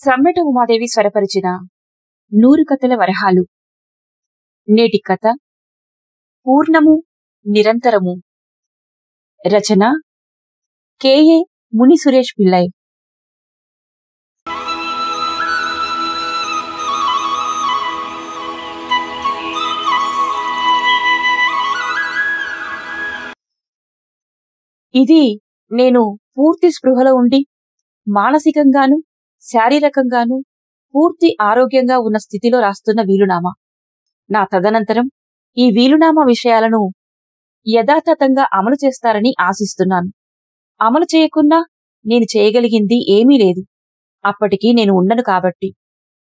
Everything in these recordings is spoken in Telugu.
సమ్మెట ఉమాదేవి స్వరపరిచిన 100 కథల వరహాలు. నేటి కథ పూర్ణము నిరంతరము. రచన కె.ఎ. ముని సురేష్ పిళ్ళై. ఇది నేను పూర్తి స్పృహలో ఉండి మానసికంగాను శారీరకంగాను పూర్తి ఆరోగ్యంగా ఉన్న స్థితిలో రాస్తున్న వీలునామా. నా తదనంతరం ఈ వీలునామా విషయాలను యథాతథంగా అమలు చేస్తారని ఆశిస్తున్నాను. అమలు చేయకున్నా నేను చేయగలిగింది ఏమీ లేదు. అప్పటికీ నేను ఉండను కాబట్టి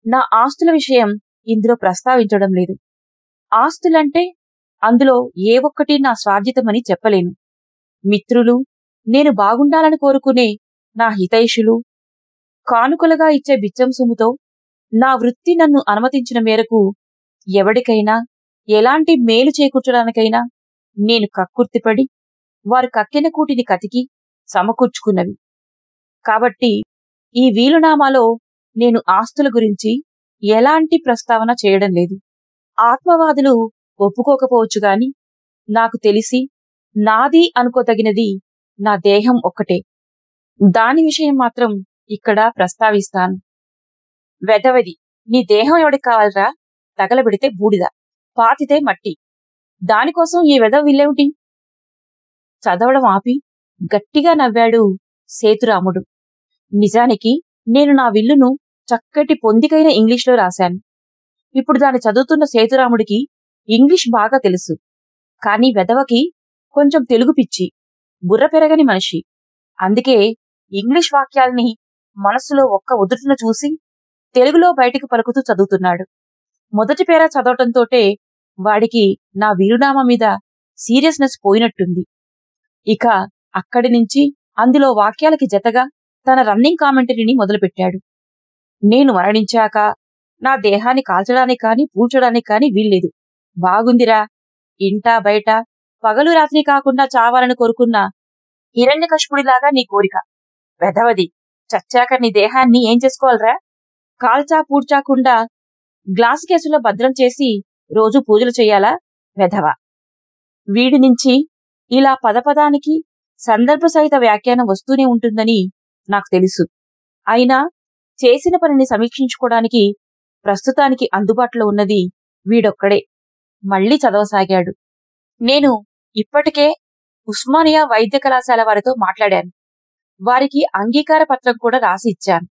నా ఆస్తుల విషయం ఇందులో ప్రస్తావించడం లేదు. ఆస్తులంటే అందులో ఏ ఒక్కటి నా స్వార్జితమని చెప్పలేను. మిత్రులు, నేను బాగుండాలని కోరుకునే నా హితైషులు, కానుకలుగా ఇచ్చే బిచ్చం సొమ్ముతో నా వృత్తి నన్ను అనుమతించిన మేరకు ఎవడికైనా ఎలాంటి మేలు చేకూర్చడానికైనా నేను కక్కుర్తిపడి వారు కక్కిన కూటిని కతికి సమకూర్చుకున్నవి. కాబట్టి ఈ వీలునామాలో నేను ఆస్తుల గురించి ఎలాంటి ప్రస్తావన చేయడం లేదు. ఆత్మవాదులు ఒప్పుకోకపోవచ్చు గాని నాకు తెలిసి నాది అనుకోదగినది నా దేహం ఒక్కటే. దాని విషయం మాత్రం ఇక్కడ ప్రస్తావిస్తాను. వెధవది, నీ దేహం ఎవడికి కావాలరా? తగలబెడితే బూడిద, పాతితే మట్టి. దానికోసం ఈ వెధవ విల్లేమిటి? చదవడం ఆపి గట్టిగా నవ్వాడు సేతురాముడు. నిజానికి నేను నా విల్లును చక్కటి పొందికైన ఇంగ్లీష్లో రాశాను. ఇప్పుడు దాన్ని చదువుతున్న సేతురాముడికి ఇంగ్లీష్ బాగా తెలుసు. కాని వెధవకి కొంచెం తెలుగు పిచ్చి, బుర్ర పెరగని మనిషి. అందుకే ఇంగ్లీష్ వాక్యాల్ని మనస్సులో ఒక్క ఉదుటున చూసి తెలుగులో బయటికి పలుకుతూ చదువుతున్నాడు. మొదటి పేరా చదవటంతోటే వాడికి నా వీలునామా మీద సీరియస్నెస్ పోయినట్టుంది. ఇక అక్కడి నుంచి అందులో వాక్యాలకి జతగా తన రన్నింగ్ కామెంటరీని మొదలుపెట్టాడు. నేను మరణించాక నా దేహాన్ని కాల్చడానికి కాని పూడ్చడానికి కాని వీల్లేదు. బాగుందిరా, ఇంటా బయట పగలు రాత్రి కాకుండా చావాలని కోరుకున్న హిరణ్యకశిపుడిలాగా నీ కోరిక. వెధవది, చచ్చాక నీ దేహాన్ని ఏం చేసుకోవాలరా? కాల్చా పూడ్చాకుండా గ్లాసు కేసులో భద్రం చేసి రోజు పూజలు చెయ్యాలా? వెధవ. వీడి నుంచి ఇలా పదపదానికి సందర్భ సహిత వ్యాఖ్యానం వస్తూనే ఉంటుందని నాకు తెలుసు. అయినా చేసిన పనిని సమీక్షించుకోవడానికి ప్రస్తుతానికి అందుబాటులో ఉన్నది వీడొక్కడే. మళ్లీ చదవసాగాడు. నేను ఇప్పటికే ఉస్మానియా వైద్య కళాశాల వారితో మాట్లాడాను. వారికి అంగీకార పత్రం కూడా రాసి ఇచ్చాను.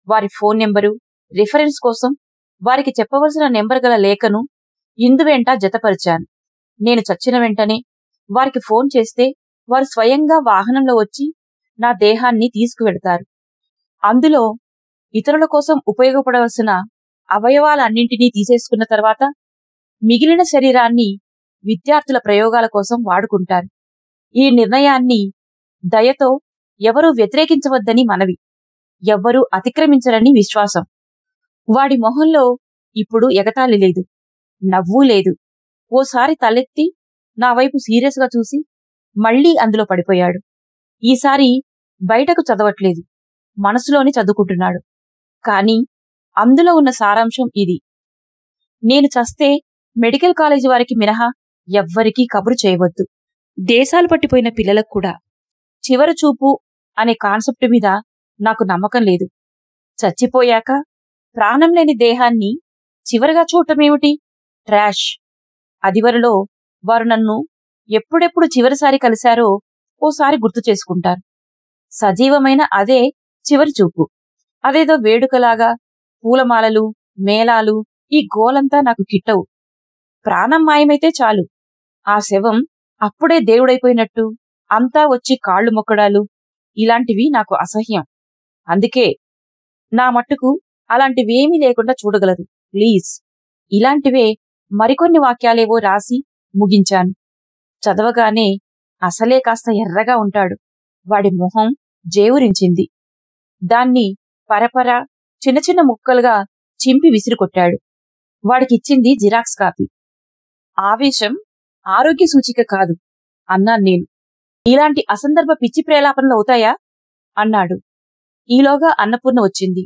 వారి ఫోన్ నెంబరు, రిఫరెన్స్ కోసం వారికి చెప్పవలసిన నెంబర్ గల లేఖను ఇందువెంట జతపరిచాను. నేను చచ్చిన వెంటనే వారికి ఫోన్ చేస్తే వారు స్వయంగా వాహనంలో వచ్చి నా దేహాన్ని తీసుకువెడతారు. అందులో ఇతరుల కోసం ఉపయోగపడవలసిన అవయవాలన్నింటినీ తీసేసుకున్న తర్వాత మిగిలిన శరీరాన్ని విద్యార్థుల ప్రయోగాల కోసం వాడుకుంటారు. ఈ నిర్ణయాన్ని దయతో ఎవరూ వ్యతిరేకించవద్దని మనవి. ఎవ్వరూ అతిక్రమించరని విశ్వాసం. వాడి మొహంలో ఇప్పుడు ఎగతాళి లేదు, నవ్వూ లేదు. ఓసారి తలెత్తి నా వైపు సీరియస్గా చూసి మళ్లీ అందులో పడిపోయాడు. ఈసారి బయటకు చదవట్లేదు, మనసులోని చదువుకుంటున్నాడు. కాని అందులో ఉన్న సారాంశం ఇది: నేను చస్తే మెడికల్ కాలేజీ వారికి మినహా ఎవ్వరికీ కబురు చేయవద్దు. దేశాలు పట్టిపోయిన పిల్లలకు కూడా చివరి చూపు అనే కాన్సెప్ట్ మీద నాకు నమ్మకం లేదు. చచ్చిపోయాక ప్రాణం లేని దేహాన్ని చివరిగా చూడటమేమిటి? ట్రాష్. అదివరలో వారు నన్ను ఎప్పుడెప్పుడు చివరిసారి కలిశారో ఓసారి గుర్తు చేసుకుంటారు. సజీవమైన అదే చివరి చూపు. అదేదో వేడుకలాగా పూలమాలలు, మేళాలు, ఈ గోలంతా నాకు కిట్టవు. ప్రాణం మాయమైతే చాలు. ఆ శవం అప్పుడే దేవుడైపోయినట్టు అంతా వచ్చి కాళ్లు మొక్కడాలు, ఇలాంటివి నాకు అసహ్యం. అందుకే నా మట్టుకు అలాంటివేమీ లేకుండా చూడగలరు ప్లీజ్. ఇలాంటివే మరికొన్ని వాక్యాలేవో రాసి ముగించాను. చదవగానే అసలే కాస్త ఎర్రగా ఉంటాడు. వాడి మొహం జేవురించింది. దాన్ని పరపర చిన్న చిన్న ముక్కలుగా చింపి విసిరికొట్టాడు. వాడికిచ్చింది జిరాక్స్ కాపీ. ఆవేశం ఆరోగ్య సూచిక కాదు అన్నాను నేను. ఇలాంటి అసందర్భ పిచ్చి ప్రేలాపనలు అవుతాయా అన్నాడు. ఈలోగా అన్నపూర్ణ వచ్చింది.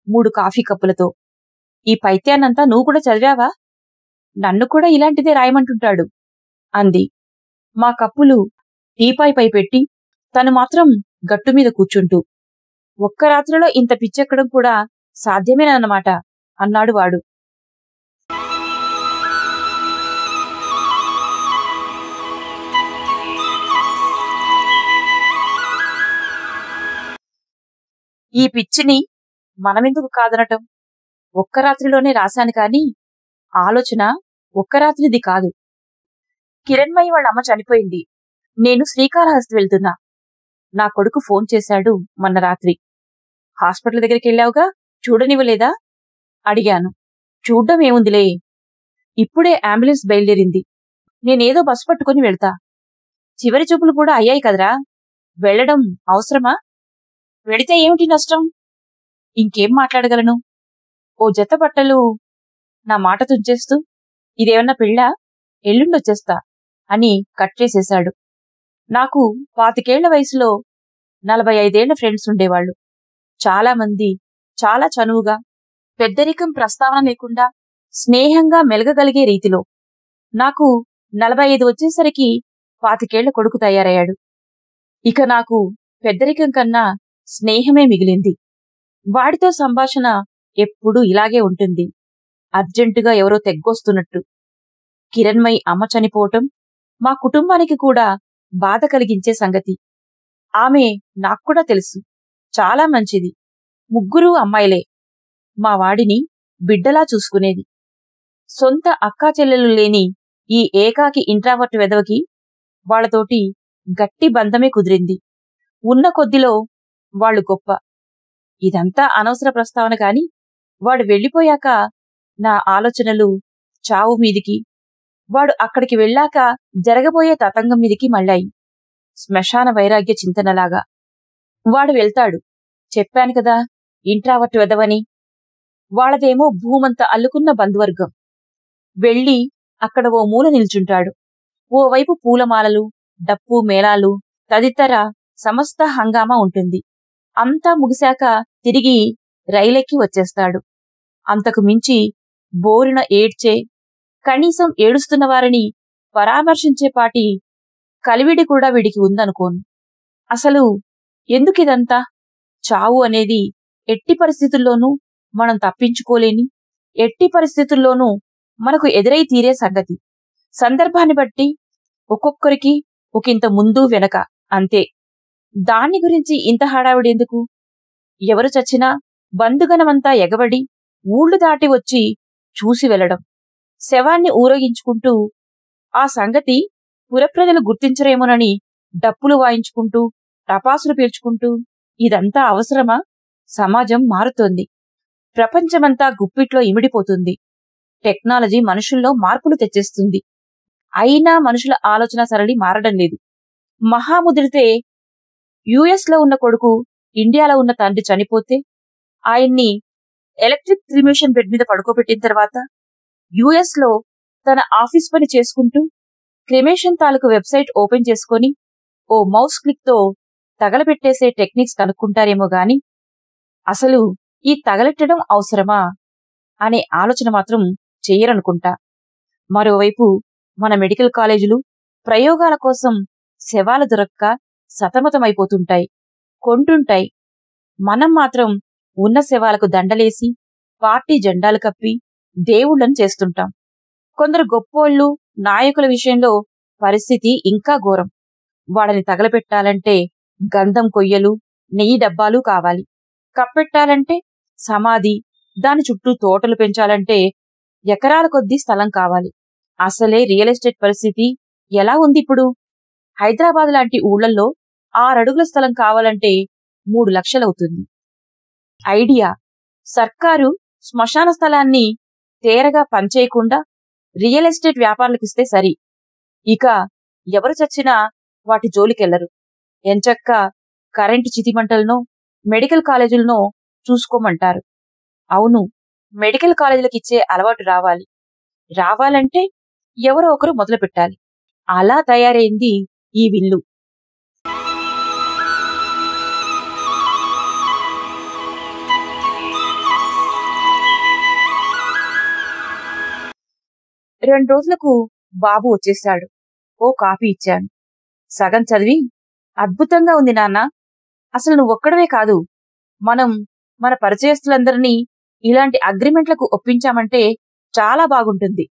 3 కాఫీ కప్పులతో. ఈ పైత్యాన్నంతా నువ్వు కూడా చదివావా? నన్ను కూడా ఇలాంటిదే రాయమంటుంటాడు అంది. మా కప్పులు టీపాయ్పై పెట్టి తను మాత్రం గట్టుమీద కూర్చుంటూ. ఒక్క రాత్రిలో ఇంత పిచ్చెక్కడం కూడా సాధ్యమేనన్నమాట అన్నాడు వాడు. ఈ పిచ్చిని మనమెందుకు కాదనటం? ఒక్క రాత్రిలోనే రాశాను కాని ఆలోచన ఒక్క రాత్రిది కాదు. కిరణ్మయి వాళ్ళ అమ్మ చనిపోయింది. నేను శ్రీకాళహస్తి వెళ్తున్నా. నా కొడుకు ఫోన్ చేశాడు మొన్న రాత్రి. హాస్పిటల్ దగ్గరికి వెళ్ళావుగా, చూడనివ్వలేదా అడిగాను. చూడ్డం ఏముందిలే, ఇప్పుడే అంబులెన్స్ బయలుదేరింది. నేనేదో బస్సు పట్టుకుని వెళ్తా. చివరి చూపులు కూడా అయ్యాయి కదరా, వెళ్లడం అవసరమా? వెడితే ఏమిటి నష్టం? ఇంకేం మాట్లాడగలను? ఓ జత బట్టలు. నా మాట తుంచేస్తూ, ఇదేమన్నా పెళ్ళా? ఎల్లుండొచ్చేస్తా అని కట్ చేసేశాడు. నాకు 25 వయసులో 45 ఫ్రెండ్స్ ఉండేవాళ్లు. చాలామంది చాలా చనువుగా, పెద్దరికం ప్రస్తావన లేకుండా స్నేహంగా మెలగగలిగే రీతిలో. నాకు 45 వచ్చేసరికి 25 కొడుకు తయారయ్యాడు. ఇక నాకు పెద్దరికం కన్నా స్నేహమే మిగిలింది. వాడితో సంభాషణ ఎప్పుడూ ఇలాగే ఉంటుంది, అర్జెంటుగా ఎవరో తెగ్గొస్తున్నట్టు. కిరణ్మయి అమ్మ చనిపోవటం మా కుటుంబానికి కూడా బాధ కలిగించే సంగతి. ఆమె నాక్కూడా తెలుసు, చాలా మంచిది. 3 అమ్మాయిలే. మా వాడిని బిడ్డలా చూసుకునేది. సొంత అక్కా చెల్లెలు లేని ఈ ఏకాకి ఇంట్రావర్ట్ వెధవకి వాళ్లతోటి గట్టి బంధమే కుదిరింది. ఉన్న కొద్దిలో వాళ్లు గొప్ప. ఇదంతా అనవసర ప్రస్తావన కాని వాడు వెళ్ళిపోయాక నా ఆలోచనలు చావు మీదికి, వాడు అక్కడికి వెళ్ళాక జరగబోయే తతంగం మీదికి మళ్ళాయి. శ్మశాన వైరాగ్య చింతనలాగా. వాడు వెళ్తాడు, చెప్పాను కదా ఇంట్రావర్ట్ వెధవని. వాళ్లదేమో భూమంత అల్లుకున్న బంధువర్గం. వెళ్ళి అక్కడ ఓ మూల నిల్చుంటాడు. ఓవైపు పూలమాలలు, డప్పు మేళాలు తదితర సమస్త హంగామా ఉంటుంది. అంతా ముగిశాక తిరిగి రైలెక్కి వచ్చేస్తాడు. అంతకు మించి బోరున ఏడ్చే, కనీసం ఏడుస్తున్న వారిని పరామర్శించేపాటి కలివిడి కూడా వీడికి ఉందనుకోను. అసలు ఎందుకిదంతా? చావు అనేది ఎట్టి పరిస్థితుల్లోనూ మనం తప్పించుకోలేని, ఎట్టి పరిస్థితుల్లోనూ మనకు ఎదురై తీరే సంగతి. సందర్భాన్ని బట్టి ఒక్కొక్కరికి ఒకంత ముందు వెనక, అంతే. దాన్ని గురించి ఇంత హడావిడెందుకు? ఎవరు చచ్చినా బంధుగణమంతా ఎగబడి ఊళ్లు దాటి వచ్చి చూసి వెళ్లడం, శవాన్ని ఊరేగించుకుంటూ, ఆ సంగతి పురప్రజలు గుర్తించరేమోనని డప్పులు వాయించుకుంటూ, టపాసులు పీల్చుకుంటూ, ఇదంతా అవసరమా? సమాజం మారుతోంది. ప్రపంచమంతా గుప్పిట్లో ఇమిడిపోతుంది. టెక్నాలజీ మనుషుల్లో మార్పులు తెచ్చేస్తుంది. అయినా మనుషుల ఆలోచన సరళి మారడం లేదు. మహాముదిరితే యుఎస్లో ఉన్న కొడుకు ఇండియాలో ఉన్న తండ్రి చనిపోతే ఆయన్ని ఎలక్ట్రిక్ క్రిమేషన్ బెడ్ మీద పడుకోబెట్టిన తర్వాత యుఎస్లో తన ఆఫీస్ పని చేసుకుంటూ క్రిమేషన్ తాలూకు వెబ్సైట్ ఓపెన్ చేసుకొని ఓ మౌస్ క్లిక్తో తగలబెట్టేసే టెక్నిక్స్ కనుక్కుంటారేమో గాని అసలు ఈ తగలెట్టడం అవసరమా అనే ఆలోచన మాత్రం చెయ్యరనుకుంటా. మరోవైపు మన మెడికల్ కాలేజీలు ప్రయోగాల కోసం శవాలు దొరక్క సతమతమైపోతుంటాయి, కొంటుంటాయి. మనం మాత్రం ఉన్న శవాలకు దండలేసి, పార్టీ జెండాలు కప్పి దేవుళ్లను చేస్తుంటాం. కొందరు గొప్పోళ్ళు, నాయకుల విషయంలో పరిస్థితి ఇంకా ఘోరం. వాళ్ళని తగలపెట్టాలంటే గంధం కొయ్యలు, నెయ్యి డబ్బాలు కావాలి. కప్పెట్టాలంటే సమాధి, దాని చుట్టూ తోటలు పెంచాలంటే ఎకరాల కొద్దీ స్థలం కావాలి. అసలే రియల్ ఎస్టేట్ పరిస్థితి ఎలా ఉంది ఇప్పుడు? హైదరాబాద్ లాంటి ఊళ్లల్లో 6 అడుగుల స్థలం కావాలంటే 3 లక్షలవుతుంది. ఐడియా, సర్కారు శ్మశాన స్థలాన్ని తేరగా పంచేయకుండా రియల్ ఎస్టేట్ వ్యాపారులకిస్తే సరి. ఇక ఎవరు చచ్చినా వాటి జోలికెళ్లరు. ఎంచక్క కరెంటు చితిమంటలనో మెడికల్ కాలేజీలనో చూసుకోమంటారు. అవును, మెడికల్ కాలేజీలకిచ్చే అలవాటు రావాలి. రావాలంటే ఎవరో ఒకరు మొదలు పెట్టాలి. అలా తయారైంది ఈ విల్లు. 2 రోజులకు బాబు వచ్చేశాడు. ఓ కాపీ ఇచ్చాను. సగం చదివి, అద్భుతంగా ఉంది నాన్న. అసలు నువ్వొక్కడవే కాదు, మనం మన పరిచయస్తులందరినీ ఇలాంటి అగ్రిమెంట్లకు ఒప్పించామంటే చాలా బాగుంటుంది.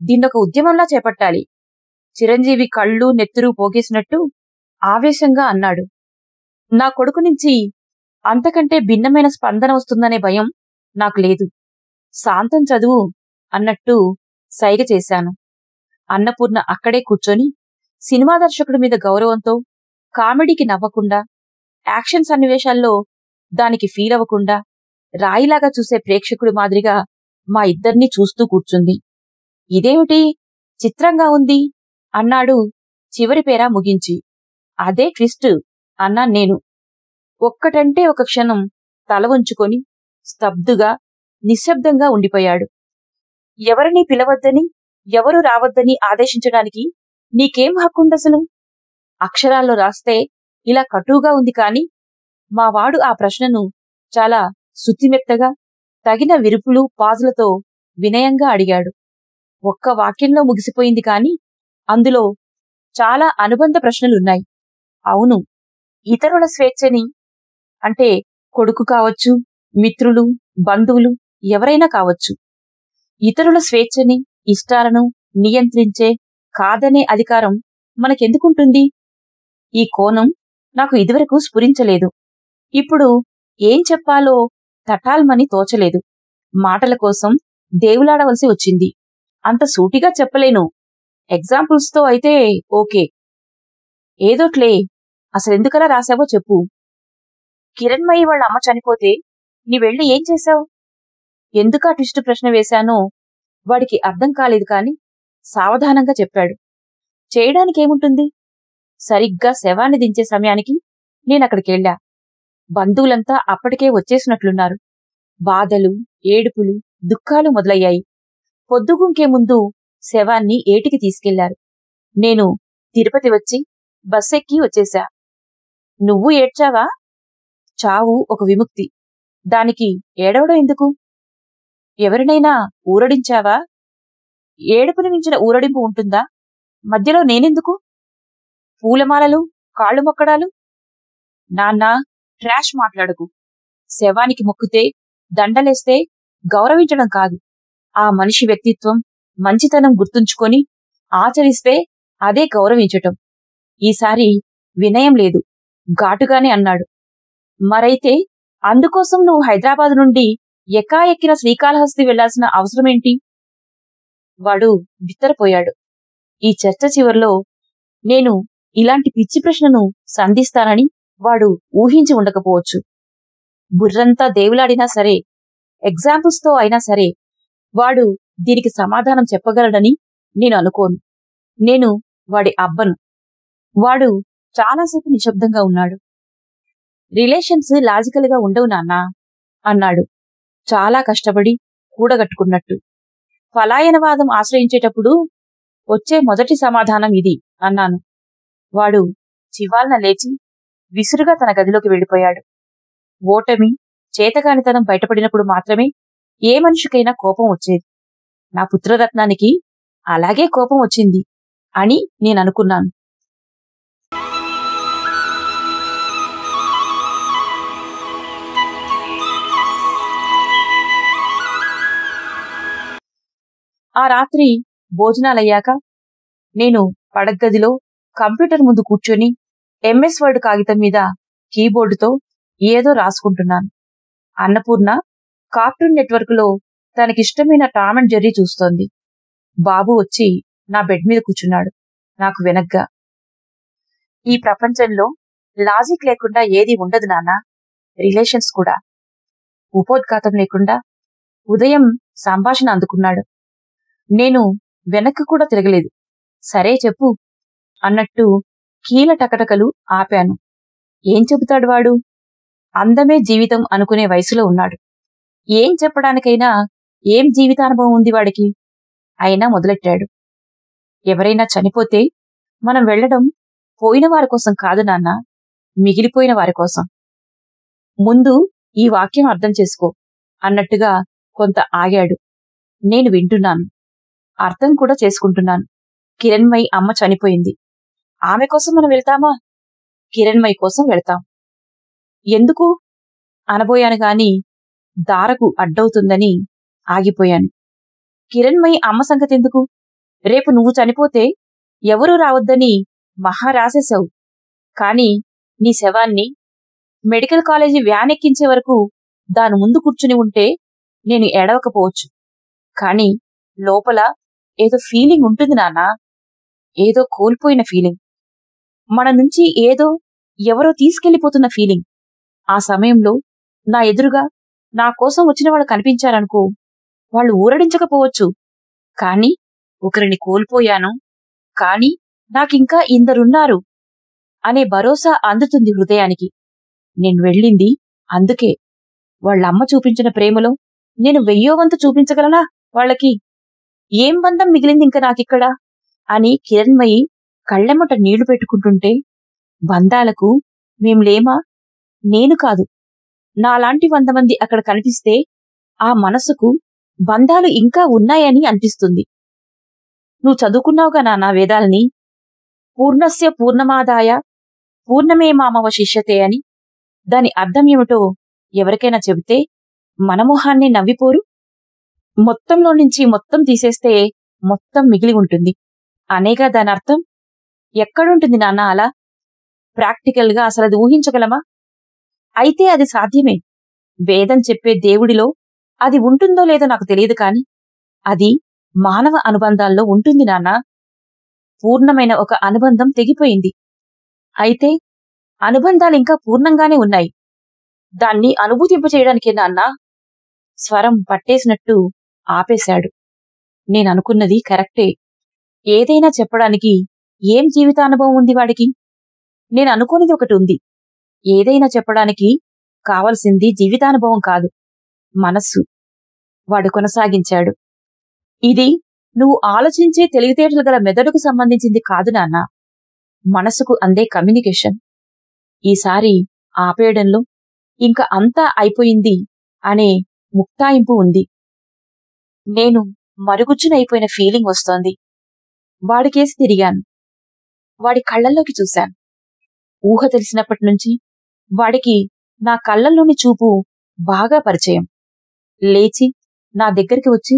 దీన్నొక ఉద్యమంలా చేపట్టాలి. చిరంజీవి కళ్ళు నెత్తురు పోగేసినట్టు ఆవేశంగా అన్నాడు. నా కొడుకు నుంచి అంతకంటే భిన్నమైన స్పందన వస్తుందనే భయం నాకు లేదు. శాంతం చదువు అన్నట్టు సైగ చేశాను. అన్నపూర్ణ అక్కడే కూర్చొని సినిమా దర్శకుడి మీద గౌరవంతో, కామెడీకి నవ్వకుండా, యాక్షన్ సన్నివేశాల్లో దానికి ఫీల్ అవ్వకుండా, రాయిలాగా చూసే ప్రేక్షకుడి మాదిరిగా మా ఇద్దర్నీ చూస్తూ కూర్చుంది. ఇదేమిటి చిత్రంగా ఉంది అన్నాడు చివరి పేరా ముగించి. అదే ట్విస్ట్ అన్నాను నేను. ఒక్కటంటే ఒక క్షణం తల వంచుకొని స్తబ్దుగా, నిశ్శబ్దంగా ఉండిపోయాడు. ఎవరినీ పిలవద్దని, ఎవరూ రావద్దని ఆదేశించడానికి నీకేం హక్కుందసలు? అక్షరాల్లో రాస్తే ఇలా కటువుగా ఉంది కాని, మావాడు ఆ ప్రశ్నను చాలా శుతిమెత్తగా, తగిన విరుపులు పాజులతో వినయంగా అడిగాడు. ఒక్క వాక్యంలో ముగిసిపోయింది కాని అందులో చాలా అనుబంధ ప్రశ్నలున్నాయి. అవును, ఇతరుల స్వేచ్ఛని, అంటే కొడుకు కావచ్చు, మిత్రులు, బంధువులు ఎవరైనా కావచ్చు, ఇతరుల స్వేచ్ఛని, ఇష్టాలను నియంత్రించే, కాదనే అధికారం మనకెందుకుంటుంది? ఈ కోణం నాకు ఇదివరకు స్ఫురించలేదు. ఇప్పుడు ఏం చెప్పాలో తటాల్మని తోచలేదు. మాటల కోసం దేవులాడవలసి వచ్చింది. అంత సూటిగా చెప్పలేను. ఎగ్జాంపుల్స్తో అయితే ఓకే. ఏదోట్లే, అసలెందుకలా రాశావో చెప్పు. కిరణ్మయి వాళ్ళ అమ్మ చనిపోతే నీ వెళ్ళి ఏం చేశావు? ఎందుకా ట్విస్ట్ ప్రశ్న వేశానో వాడికి అర్థం కాలేదు కాని సావధానంగా చెప్పాడు. చేయడానికేముంటుంది? సరిగ్గా శవాన్ని దించే సమయానికి నేనక్కడికెళ్ళా. బంధువులంతా అప్పటికే వచ్చేసినట్లున్నారు. బాధలు, ఏడుపులు, దుఃఖాలు మొదలయ్యాయి. పొద్దుగుంకే ముందు శవాన్ని ఏటికి తీసుకెళ్లారు. నేను తిరుపతి వచ్చి బస్సెక్కి వచ్చేశా. నువ్వు ఏడ్చావా? చావు ఒక విముక్తి. దానికి ఏడవడం ఎందుకు? ఎవరినైనా ఊరడించావా? ఏడుపుని మించిన ఊరడింపు ఉంటుందా? మధ్యలో నేనెందుకు? పూలమాలలు, కాళ్ళు మొక్కడాలు? నాన్నా, ట్రాష్ మాట్లాడకు. శవానికి మొక్కితే, దండలేస్తే గౌరవించడం కాదు. ఆ మనిషి వ్యక్తిత్వం, మంచితనం గుర్తుంచుకొని ఆచరిస్తే అదే గౌరవించటం. ఈసారి వినయం లేదు, ఘాటుగానే అన్నాడు. మరైతే అందుకోసం నువ్వు హైదరాబాద్ నుండి ఎక్కిన శ్రీకాళహస్తి వెళ్లాల్సిన అవసరమేంటి? వాడు బిత్తరపోయాడు. ఈ చర్చ చివర్లో నేను ఇలాంటి పిచ్చి ప్రశ్నను సంధిస్తానని వాడు ఊహించి ఉండకపోవచ్చు. బుర్రంతా దేవులాడినా సరే, ఎగ్జాంపుల్స్తో అయినా సరే వాడు దీనికి సమాధానం చెప్పగలడని నేను అనుకోను. నేను వాడి అబ్బను. వాడు చాలాసేపు నిశ్శబ్దంగా ఉన్నాడు. రిలేషన్స్ లాజికల్గా ఉండవు నాన్నా అన్నాడు, చాలా కష్టపడి కూడగట్టుకున్నట్టు. పలాయనవాదం ఆశ్రయించేటప్పుడు వచ్చే మొదటి సమాధానం ఇది అన్నాను. వాడు చివాల్న లేచి విసురుగా తన గదిలోకి వెళ్ళిపోయాడు. ఓటమి, చేతకానితనం బయటపడినప్పుడు మాత్రమే ఏ మనిషికైనా కోపం వచ్చేది. నా పుత్రరత్నానికి అలాగే కోపం వచ్చింది అని నేననుకున్నాను. ఆ రాత్రి భోజనాలయ్యాక నేను పడగ్గదిలో కంప్యూటర్ ముందు కూర్చొని ఎంఎస్ వర్డ్ కాగితం మీద కీబోర్డుతో ఏదో రాసుకుంటున్నాను. అన్నపూర్ణ కార్టూన్ నెట్వర్క్లో తనకిష్టమైన టామ్ అండ్ జెర్రీ చూస్తోంది. బాబు వచ్చి నా బెడ్ మీద కూర్చున్నాడు నాకు వెనగ్గా. ఈ ప్రపంచంలో లాజిక్ లేకుండా ఏది ఉండదు నాన్న, రిలేషన్స్ కూడా. ఉపోద్ఘాతం లేకుండా ఉదయం సంభాషణ అందుకున్నాడు. నేను వెనక్కి కూడా తిరగలేదు. సరే చెప్పు అన్నట్టు కీల టకటకలు ఆపాను. ఏం చెబుతాడు వాడు? అందమే జీవితం అనుకునే వయసులో ఉన్నాడు. ఏం చెప్పడానికైనా ఏం జీవితానుభవం ఉంది వాడికి? అయినా మొదలెట్టాడు. ఎవరైనా చనిపోతే మనం వెళ్లడం పోయిన వారి కోసం కాదు నాన్న, మిగిలిపోయిన వారి కోసం. ముందు ఈ వాక్యం అర్థం చేసుకో అన్నట్టుగా కొంత ఆగాడు. నేను వింటున్నాను. అర్థం కూడా చేసుకుంటున్నాను. కిరణ్మయి అమ్మ చనిపోయింది. ఆమె కోసం మనం వెళ్తామా? కిరణ్మయి కోసం వెళ్తాం. ఎందుకు అనబోయాను గాని దారకు అడ్డవుతుందని ఆగిపోయాను. కిరణ్మయి అమ్మ సంగతెందుకు? రేపు నువ్వు చనిపోతే ఎవరూ రావద్దని మహా రాసేశావు. కాని నీ శవాన్ని మెడికల్ కాలేజీ వ్యాన్ ఎక్కించే వరకు దాని ముందు కూర్చుని ఉంటే నేను ఏడవకపోవచ్చు. కాని లోపల ఏదో ఫీలింగ్ ఉంటుంది నాన్నా. ఏదో కోల్పోయిన ఫీలింగ్. మన నుంచి ఏదో ఎవరో తీసుకెళ్లిపోతున్న ఫీలింగ్. ఆ సమయంలో నా ఎదురుగా నా కోసం వచ్చిన వాళ్ళు కనిపించారనుకో, వాళ్ళు ఊరడించకపోవచ్చు. కాని ఒకరిని కోల్పోయాను, కాని నాకింకా ఇందరున్నారు అనే భరోసా అందుతుంది హృదయానికి. నేను వెళ్ళింది అందుకే. వాళ్ళమ్మ చూపించిన ప్రేమలో నేను 1000వ వంతు చూపించగలనా వాళ్ళకి? ఏం బంధం మిగిలింది ఇంక నాకిక్కడ అని కిరణ్మయి కళ్ళెమ్మట నీళ్లు పెట్టుకుంటుంటే, బంధాలకు మేం లేమా? నేను కాదు, నాలాంటి 100 మంది అక్కడ కనిపిస్తే ఆ మనసుకు బంధాలు ఇంకా ఉన్నాయని అనిపిస్తుంది. నువ్వు చదువుకున్నావుగా నాన్న వేదాల్ని. పూర్ణస్య పూర్ణమాదాయ పూర్ణమేవావశిష్యతే అని. దాని అర్థం ఏమిటో ఎవరికైనా చెబితే మన మొహాన్ని నవ్విపోరు? మొత్తంలో నుంచి మొత్తం తీసేస్తే మొత్తం మిగిలి ఉంటుంది అనేగా దానర్థం. ఎక్కడుంటుంది నాన్న అలా? ప్రాక్టికల్గా అసలది ఊహించగలమా? అయితే అది సాధ్యమే. వేదం చెప్పే దేవుడిలో అది ఉంటుందో లేదో నాకు తెలియదు కాని అది మానవ అనుబంధాల్లో ఉంటుంది నాన్నా. పూర్ణమైన ఒక అనుబంధం తెగిపోయింది. అయితే అనుబంధాలింకా పూర్ణంగానే ఉన్నాయి. దాన్ని అనుభూతింపచేయడానికే నాన్నా. స్వరం పట్టేసినట్టు ఆపేశాడు. నేననుకున్నది కరెక్టే. ఏదైనా చెప్పడానికి ఏం జీవితానుభవం ఉంది వాడికి? నేననుకోనిది ఒకటి ఉంది. ఏదైనా చెప్పడానికి కావలసింది జీవితానుభవం కాదు, మనస్సు. వాడు కొనసాగించాడు. ఇది నువ్వు ఆలోచించే తెలివితేటలు గల మెదడుకు సంబంధించింది కాదు నాన్నా. మనసుకు అందే కమ్యూనికేషన్. ఈసారి ఆపేయడంలో ఇంక అంతా అయిపోయింది అనే ముక్తాయింపు ఉంది. నేను మరుగుజ్జునైపోయిన ఫీలింగ్ వస్తోంది. వాడికేసి తిరిగాను. వాడి కళ్ళల్లోకి చూశాను. ఊహ తెలిసినప్పటినుంచి వాడికి నా కళ్ళల్లోని చూపు బాగా పరిచయం. లేచి నా దగ్గరికి వచ్చి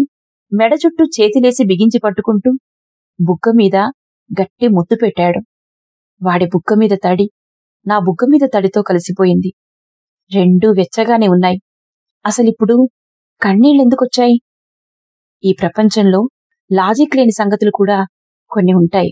మెడ చుట్టూ చేతిలేసి బిగించి పట్టుకుంటూ బుగ్గమీద గట్టి ముద్దు పెట్టాడు. వాడి బుగ్గమీద తడి నా బుగ్గమీద తడితో కలిసిపోయింది. రెండూ వెచ్చగానే ఉన్నాయి. అసలిప్పుడు కన్నీళ్ళెందుకొచ్చాయి? ఈ ప్రపంచంలో లాజిక్ లేని సంగతులు కూడా కొన్ని ఉంటాయి.